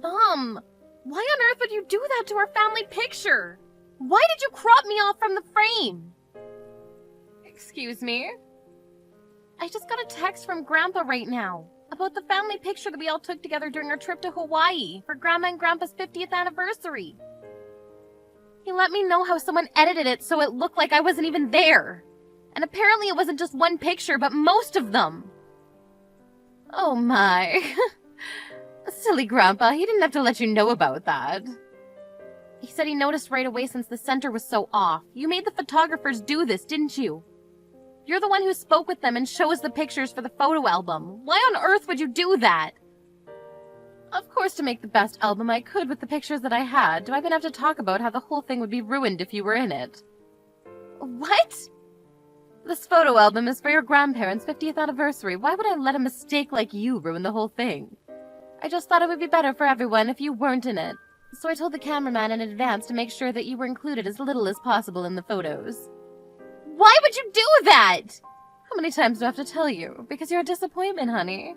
Mom, why on earth would you do that to our family picture? Why did you crop me off from the frame? Excuse me? I just got a text from Grandpa right now about the family picture that we all took together during our trip to Hawaii for Grandma and Grandpa's 50th anniversary. He let me know how someone edited it so it looked like I wasn't even there. And apparently it wasn't just one picture, but most of them. Oh my. Silly Grandpa, he didn't have to let you know about that. He said he noticed right away since the center was so off. You made the photographers do this, didn't you? You're the one who spoke with them and shows the pictures for the photo album. Why on earth would you do that? Of course, to make the best album I could with the pictures that I had. Do I even have to talk about how the whole thing would be ruined if you were in it? What? This photo album is for your grandparents' 50th anniversary. Why would I let a mistake like you ruin the whole thing? I just thought it would be better for everyone if you weren't in it. So I told the cameraman in advance to make sure that you were included as little as possible in the photos. Why would you do that? How many times do I have to tell you? Because you're a disappointment, honey.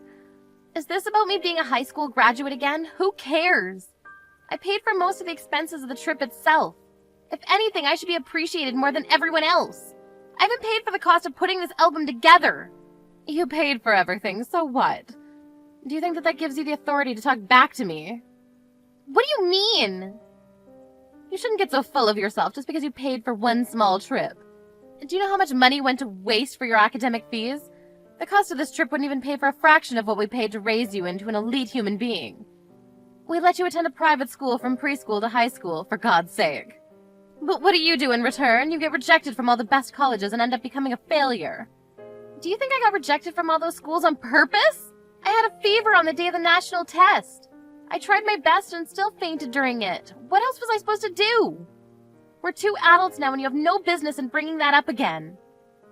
Is this about me being a high school graduate again? Who cares? I paid for most of the expenses of the trip itself. If anything, I should be appreciated more than everyone else. I haven't paid for the cost of putting this album together. You paid for everything, so what? Do you think that gives you the authority to talk back to me? What do you mean? You shouldn't get so full of yourself just because you paid for one small trip. Do you know how much money went to waste for your academic fees? The cost of this trip wouldn't even pay for a fraction of what we paid to raise you into an elite human being. We let you attend a private school from preschool to high school, for God's sake. But what do you do in return? You get rejected from all the best colleges and end up becoming a failure. Do you think I got rejected from all those schools on purpose? I had a fever on the day of the national test. I tried my best and still fainted during it. What else was I supposed to do? We're 2 adults now and you have no business in bringing that up again.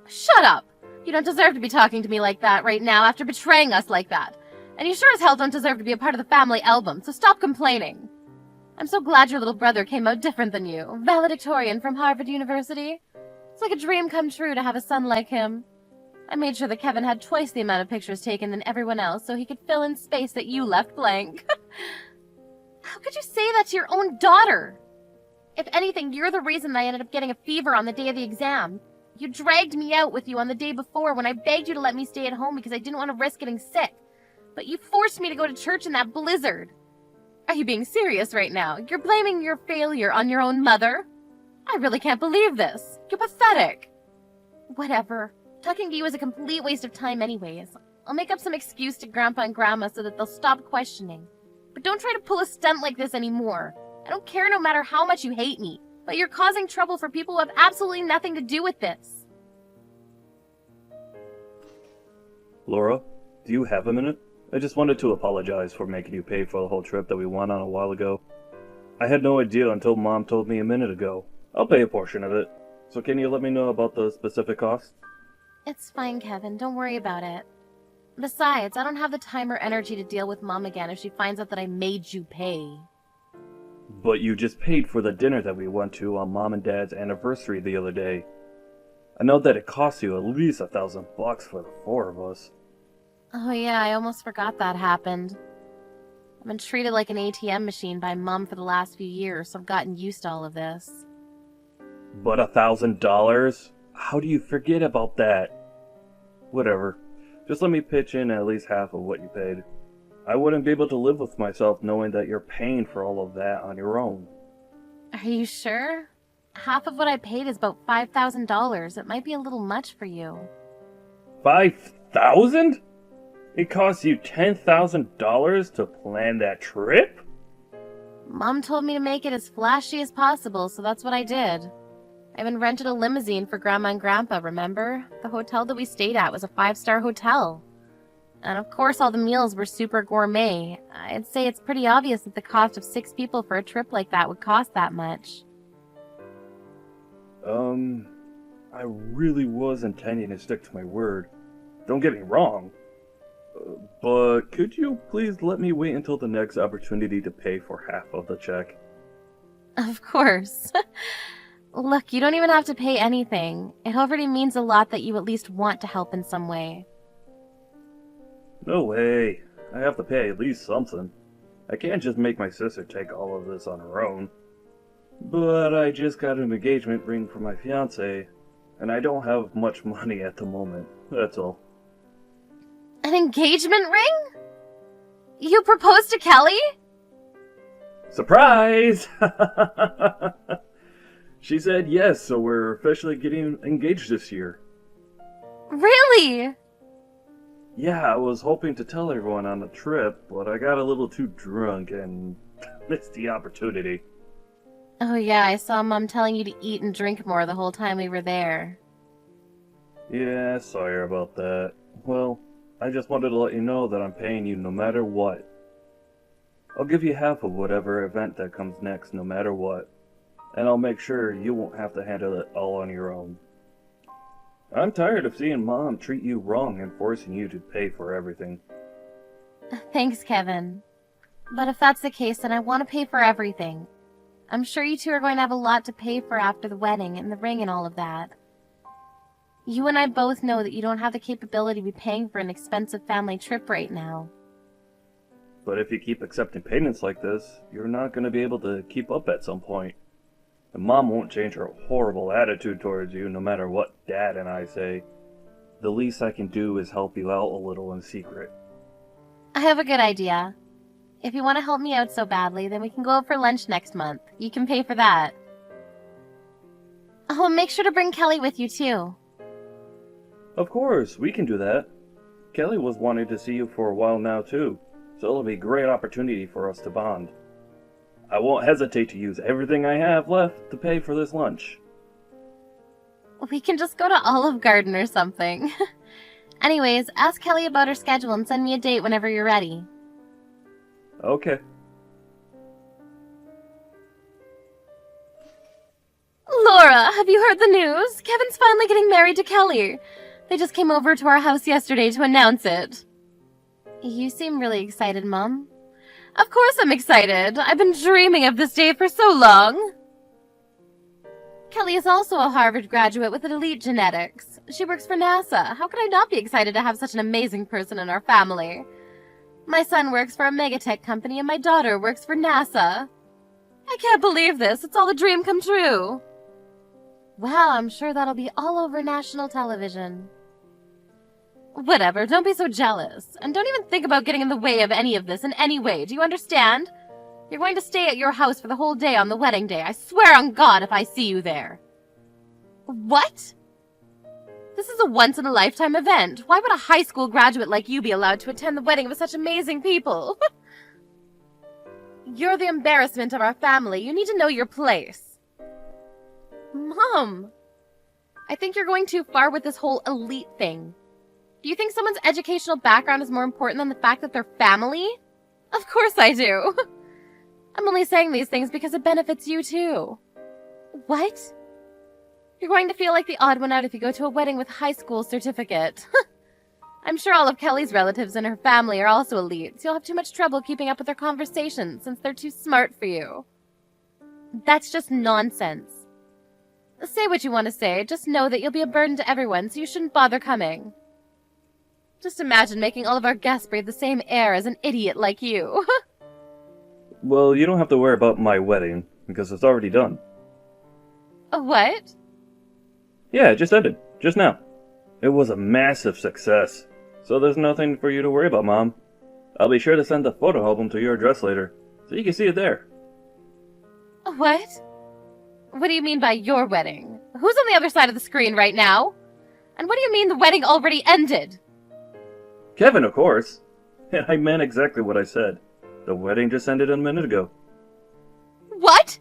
Shut up! You don't deserve to be talking to me like that right now after betraying us like that. And you sure as hell don't deserve to be a part of the family album, so stop complaining. I'm so glad your little brother came out different than you. Valedictorian from Harvard University. It's like a dream come true to have a son like him. I made sure that Kevin had twice the amount of pictures taken than everyone else so he could fill in space that you left blank. How could you say that to your own daughter? If anything, you're the reason I ended up getting a fever on the day of the exam. You dragged me out with you on the day before when I begged you to let me stay at home because I didn't want to risk getting sick. But you forced me to go to church in that blizzard. Are you being serious right now? You're blaming your failure on your own mother? I really can't believe this. You're pathetic. Whatever. Talking to you is a complete waste of time anyways. I'll make up some excuse to Grandpa and Grandma so that they'll stop questioning. But don't try to pull a stunt like this anymore. I don't care no matter how much you hate me, but you're causing trouble for people who have absolutely nothing to do with this. Laura, do you have a minute? I just wanted to apologize for making you pay for the whole trip that we went on a while ago. I had no idea until Mom told me a minute ago. I'll pay a portion of it. So can you let me know about the specific costs? It's fine, Kevin. Don't worry about it. Besides, I don't have the time or energy to deal with Mom again if she finds out that I made you pay. But you just paid for the dinner that we went to on Mom and Dad's anniversary the other day. I know that it cost you at least $1,000 for the 4 of us. Oh yeah, I almost forgot that happened. I've been treated like an ATM machine by Mom for the last few years, so I've gotten used to all of this. But $1,000? How do you forget about that? Whatever. Just let me pitch in at least half of what you paid. I wouldn't be able to live with myself knowing that you're paying for all of that on your own. Are you sure? Half of what I paid is about $5,000. It might be a little much for you. 5,000? It cost you $10,000 to plan that trip? Mom told me to make it as flashy as possible, so that's what I did. I even rented a limousine for Grandma and Grandpa, remember? The hotel that we stayed at was a 5-star hotel. And of course all the meals were super gourmet. I'd say it's pretty obvious that the cost of 6 people for a trip like that would cost that much. I really was intending to stick to my word. Don't get me wrong. But could you please let me wait until the next opportunity to pay for half of the check? Of course. Look, you don't even have to pay anything. It already means a lot that you at least want to help in some way. No way. I have to pay at least something. I can't just make my sister take all of this on her own. But I just got an engagement ring for my fiancé, and I don't have much money at the moment, that's all. An engagement ring? You proposed to Kelly? Surprise! She said yes, so we're officially getting engaged this year. Really? Yeah, I was hoping to tell everyone on the trip, but I got a little too drunk and missed the opportunity. Oh yeah, I saw Mom telling you to eat and drink more the whole time we were there. Yeah, sorry about that. Well, I just wanted to let you know that I'm paying you no matter what. I'll give you half of whatever event that comes next no matter what. And I'll make sure you won't have to handle it all on your own. I'm tired of seeing Mom treat you wrong and forcing you to pay for everything. Thanks, Kevin. But if that's the case, then I want to pay for everything. I'm sure you two are going to have a lot to pay for after the wedding and the ring and all of that. You and I both know that you don't have the capability to be paying for an expensive family trip right now. But if you keep accepting payments like this, you're not going to be able to keep up at some point. And Mom won't change her horrible attitude towards you no matter what Dad and I say. The least I can do is help you out a little in secret. I have a good idea. If you want to help me out so badly, then we can go out for lunch next month. You can pay for that. Oh, and make sure to bring Kelly with you too. Of course, we can do that. Kelly was wanting to see you for a while now too, so it'll be a great opportunity for us to bond. I won't hesitate to use everything I have left to pay for this lunch. We can just go to Olive Garden or something. Anyways, ask Kelly about her schedule and send me a date whenever you're ready. Okay. Laura, have you heard the news? Kevin's finally getting married to Kelly. They just came over to our house yesterday to announce it. You seem really excited, Mom. Of course I'm excited. I've been dreaming of this day for so long. Kelly is also a Harvard graduate with elite genetics. She works for NASA. How could I not be excited to have such an amazing person in our family? My son works for a megatech company and my daughter works for NASA. I can't believe this. It's all a dream come true. Wow, I'm sure that'll be all over national television. Whatever, don't be so jealous. And don't even think about getting in the way of any of this in any way, do you understand? You're going to stay at your house for the whole day on the wedding day. I swear on God if I see you there. What? This is a once-in-a-lifetime event. Why would a high school graduate like you be allowed to attend the wedding of such amazing people? You're the embarrassment of our family. You need to know your place. Mom, I think you're going too far with this whole elite thing. Do you think someone's educational background is more important than the fact that they're family? Of course I do. I'm only saying these things because it benefits you too. What? You're going to feel like the odd one out if you go to a wedding with a high school certificate. I'm sure all of Kelly's relatives and her family are also elite, so you'll have too much trouble keeping up with their conversations since they're too smart for you. That's just nonsense. Say what you want to say, just know that you'll be a burden to everyone, so you shouldn't bother coming. Just imagine making all of our guests breathe the same air as an idiot like you. Well, you don't have to worry about my wedding, because it's already done. What? Yeah, it just ended. Just now. It was a massive success. So there's nothing for you to worry about, Mom. I'll be sure to send the photo album to your address later, so you can see it there. What? What do you mean by your wedding? Who's on the other side of the screen right now? And what do you mean the wedding already ended? Kevin, of course. And I meant exactly what I said. The wedding just ended a minute ago. What?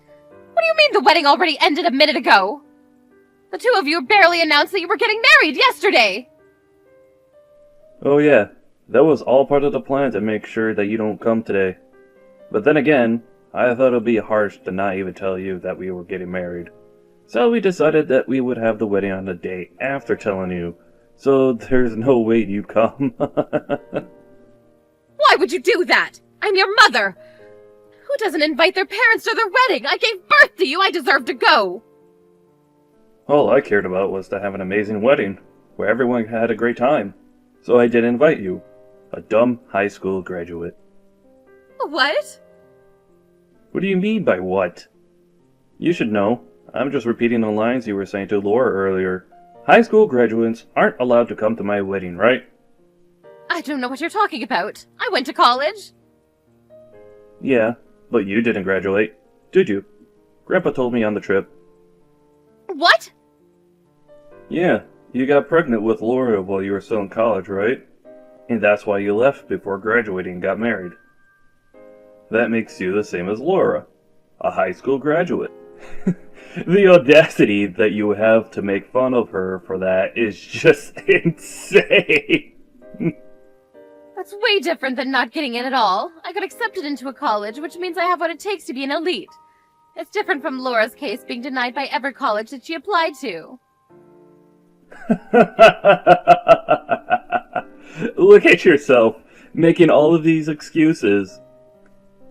What do you mean the wedding already ended a minute ago? The two of you barely announced that you were getting married yesterday! Oh yeah, that was all part of the plan to make sure that you don't come today. But then again, I thought it would be harsh to not even tell you that we were getting married. So we decided that we would have the wedding on the day after telling you. So there's no way you'd come. Why would you do that? I'm your mother! Who doesn't invite their parents to their wedding? I gave birth to you! I deserve to go! All I cared about was to have an amazing wedding, where everyone had a great time. So I did invite you, a dumb high school graduate. What? What do you mean by what? You should know. I'm just repeating the lines you were saying to Laura earlier. High school graduates aren't allowed to come to my wedding, right? I don't know what you're talking about. I went to college. Yeah, but you didn't graduate, did you? Grandpa told me on the trip. What? Yeah, you got pregnant with Laura while you were still in college, right? And that's why you left before graduating and got married. That makes you the same as Laura, a high school graduate. The audacity that you have to make fun of her for that is just insane. That's way different than not getting in at all. I got accepted into a college, which means I have what it takes to be an elite. It's different from Laura's case being denied by every college that she applied to. Look at yourself, making all of these excuses.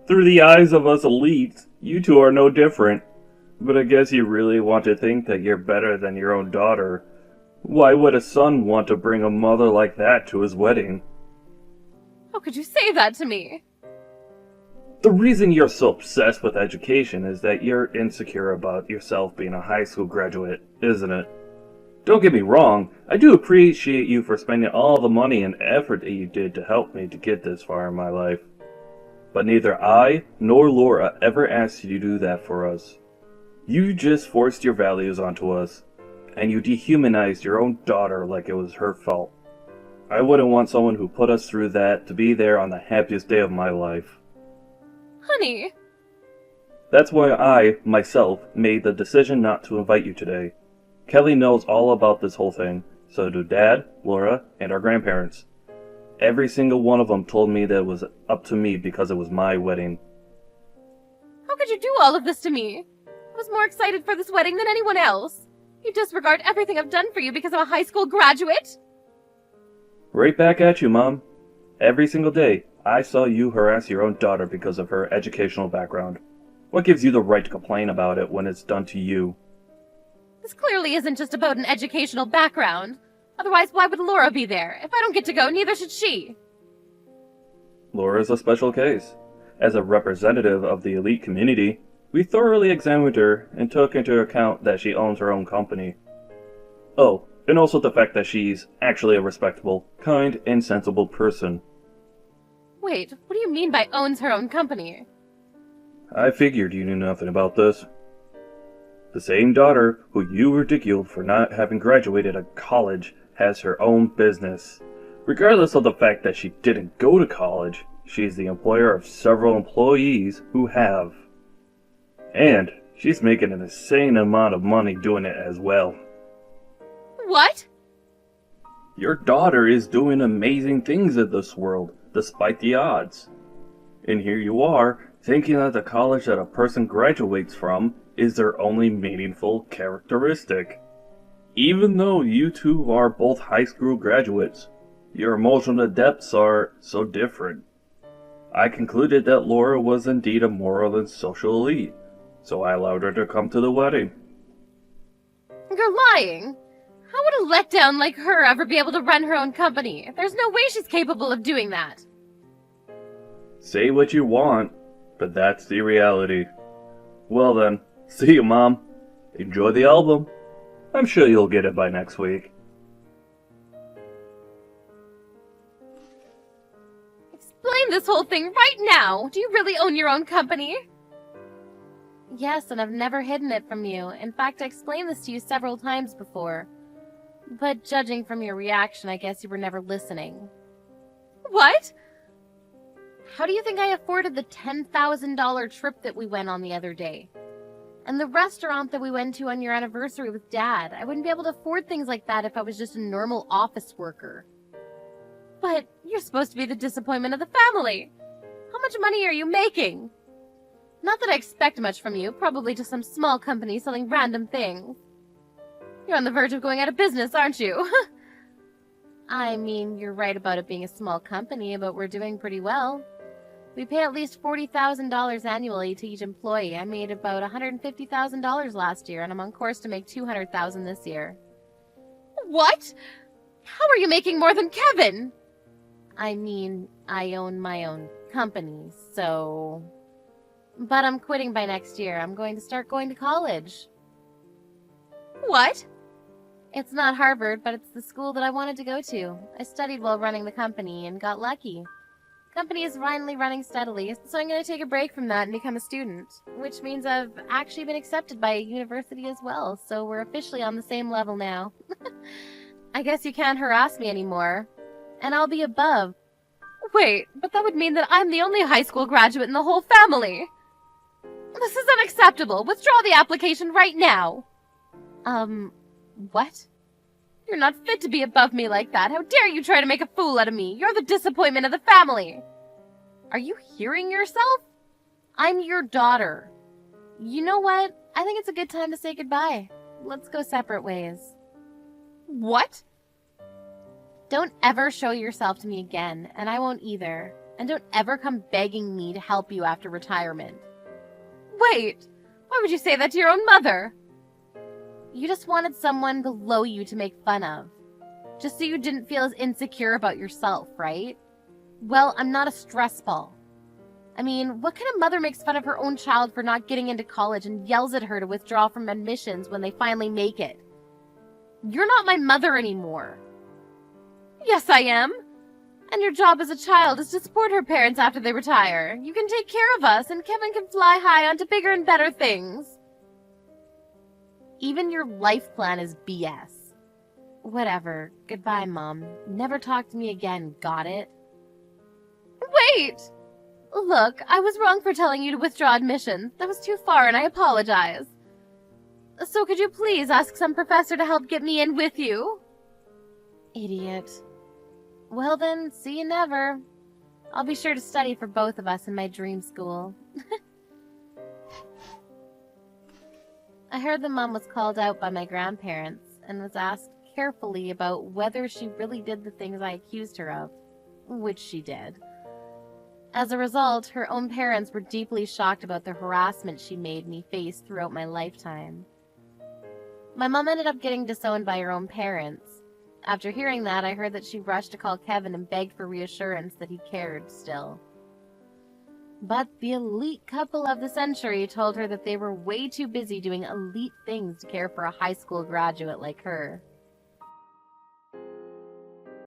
Through the eyes of us elites, you two are no different. But I guess you really want to think that you're better than your own daughter. Why would a son want to bring a mother like that to his wedding? How could you say that to me? The reason you're so obsessed with education is that you're insecure about yourself being a high school graduate, isn't it? Don't get me wrong, I do appreciate you for spending all the money and effort that you did to help me to get this far in my life. But neither I nor Laura ever asked you to do that for us. You just forced your values onto us, and you dehumanized your own daughter like it was her fault. I wouldn't want someone who put us through that to be there on the happiest day of my life. Honey. That's why I, myself, made the decision not to invite you today. Kelly knows all about this whole thing, so do Dad, Laura, and our grandparents. Every single one of them told me that it was up to me because it was my wedding. How could you do all of this to me? I was more excited for this wedding than anyone else. You disregard everything I've done for you because I'm a high school graduate? Right back at you, Mom. Every single day, I saw you harass your own daughter because of her educational background. What gives you the right to complain about it when it's done to you? This clearly isn't just about an educational background. Otherwise, why would Laura be there? If I don't get to go, neither should she. Laura's a special case. As a representative of the elite community, we thoroughly examined her and took into account that she owns her own company. Oh, and also the fact that she's actually a respectable, kind, and sensible person. Wait, what do you mean by owns her own company? I figured you knew nothing about this. The same daughter who you ridiculed for not having graduated a college has her own business. Regardless of the fact that she didn't go to college, she's the employer of several employees who have. And she's making an insane amount of money doing it as well. What? Your daughter is doing amazing things in this world, despite the odds. And here you are, thinking that the college that a person graduates from is their only meaningful characteristic. Even though you two are both high school graduates, your emotional depths are so different. I concluded that Laura was indeed a moral and social elite, so I allowed her to come to the wedding. You're lying. How would a letdown like her ever be able to run her own company? There's no way she's capable of doing that. Say what you want, but that's the reality. Well then, see you, Mom. Enjoy the album. I'm sure you'll get it by next week. Explain this whole thing right now. Do you really own your own company? Yes, and I've never hidden it from you. In fact, I explained this to you several times before. But judging from your reaction, I guess you were never listening. What? How do you think I afforded the $10,000 trip that we went on the other day? And the restaurant that we went to on your anniversary with Dad? I wouldn't be able to afford things like that if I was just a normal office worker. But you're supposed to be the disappointment of the family. How much money are you making? Not that I expect much from you, probably just some small company selling random things. You're on the verge of going out of business, aren't you? I mean, you're right about it being a small company, but we're doing pretty well. We pay at least $40,000 annually to each employee. I made about $150,000 last year, and I'm on course to make $200,000 this year. What? How are you making more than Kevin? I mean, I own my own company, so... But I'm quitting by next year. I'm going to start going to college. What? It's not Harvard, but it's the school that I wanted to go to. I studied while running the company and got lucky. Company is finally running steadily, so I'm going to take a break from that and become a student, which means I've actually been accepted by a university as well, so we're officially on the same level now. I guess you can't harass me anymore, and I'll be above. Wait, but that would mean that I'm the only high school graduate in the whole family. This is unacceptable. Withdraw the application right now. What? You're not fit to be above me like that. How dare you try to make a fool out of me? You're the disappointment of the family. Are you hearing yourself? I'm your daughter. You know what? I think it's a good time to say goodbye. Let's go separate ways. What? Don't ever show yourself to me again, and I won't either. And don't ever come begging me to help you after retirement. Wait! Why would you say that to your own mother? You just wanted someone below you to make fun of. Just so you didn't feel as insecure about yourself, right? Well, I'm not a stress ball. I mean, what kind of mother makes fun of her own child for not getting into college and yells at her to withdraw from admissions when they finally make it? You're not my mother anymore. Yes, I am. And your job as a child is to support her parents after they retire. You can take care of us, and Kevin can fly high onto bigger and better things. Even your life plan is BS. Whatever. Goodbye, Mom. Never talk to me again, got it? Wait! Look, I was wrong for telling you to withdraw admissions. That was too far, and I apologize. So could you please ask some professor to help get me in with you? Idiot. Well then, see you never. I'll be sure to study for both of us in my dream school. I heard the mom was called out by my grandparents and was asked carefully about whether she really did the things I accused her of, which she did. As a result, her own parents were deeply shocked about the harassment she made me face throughout my lifetime. My mom ended up getting disowned by her own parents. After hearing that, I heard that she rushed to call Kevin and begged for reassurance that he cared still. But the elite couple of the century told her that they were way too busy doing elite things to care for a high school graduate like her.